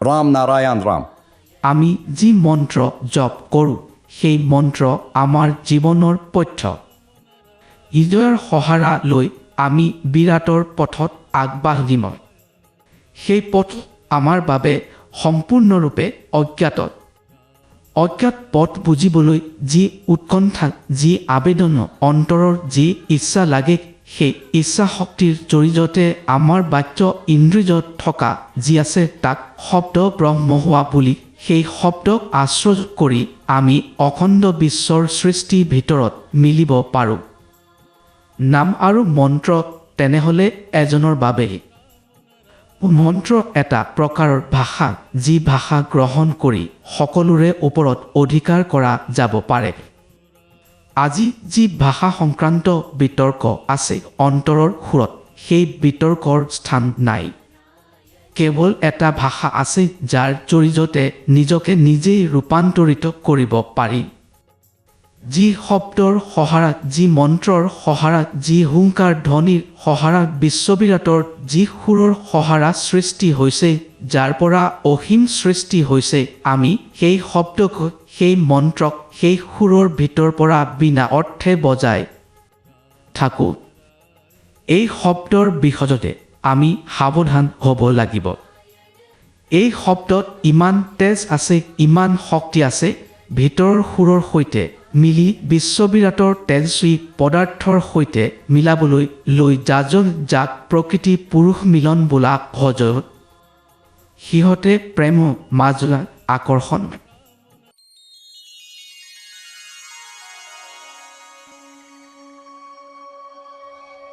राम नारायण राम। আমি যি মন্ত্ৰ জপ কৰোঁ সেই মন্ত্ৰ আমাৰ জীৱনৰ পথ্য। হৃদয়ৰ সহাৰা লৈ আমি বিৰাটৰ পথত আগবাঢ়িম। সেই পথ আমাৰ বাবে সম্পূৰ্ণৰূপে অজ্ঞাত। অজ্ঞাত পথ বুজিবলৈ যি উৎকণ্ঠা, যি আবেদন, অন্তৰৰ যি ইচ্ছা লাগে, সেই ইচ্ছা শক্তিৰ জৰিয়তে আমাৰ বাক্য ইন্দ্ৰিয়ত থকা যি আছে তাক শব্দ ব্ৰহ্ম হোৱা বুলি সেই শব্দক আশ্ৰয় কৰি আমি অখণ্ড বিশ্বৰ সৃষ্টিৰ ভিতৰত মিলিব পাৰোঁ। নাম আৰু মন্ত্ৰ তেনেহ'লে এজনৰ বাবেই। মন্ত্ৰ এটা প্ৰকাৰৰ ভাষা, যি ভাষা গ্ৰহণ কৰি সকলোৰে ওপৰত অধিকাৰ কৰা যাব পাৰে। আজি যি ভাষা সংক্ৰান্ত বিতৰ্ক আছে অন্তৰৰ সুৰত, সেই বিতৰ্কৰ স্থান নাই। কেৱল এটা ভাষা আছে যাৰ জৰিয়তে নিজকে নিজেই ৰূপান্তৰিত কৰিব পাৰি। যি শব্দৰ সহাৰাত, যি মন্ত্ৰৰ সহাৰাত, যি হুংকাৰ ধ্বনিৰ সহাৰাত, বিশ্ববিৰাটৰ যি সুৰৰ সহাৰা সৃষ্টি হৈছে, যাৰ পৰা অসীম সৃষ্টি হৈছে, আমি সেই শব্দক, সেই মন্ত্ৰক সেই সুৰৰ ভিতৰৰ পৰা বিনা অৰ্থে বজাই থাকোঁ। এই শব্দৰ বিষয়তে আমি সাৱধান হ'ব লাগিব। এই শব্দত ইমান তেজ আছে, ইমান শক্তি আছে, ভিতৰৰ সুৰৰ সৈতে মিলি বিশ্ববিৰাটৰ তেজস্বী পদাৰ্থৰ সৈতে মিলাবলৈ লৈ যাক প্ৰকৃতি পুৰুষ মিলন বোলা ভজ, সিহঁতে প্ৰেম মাজলা আকৰ্ষণ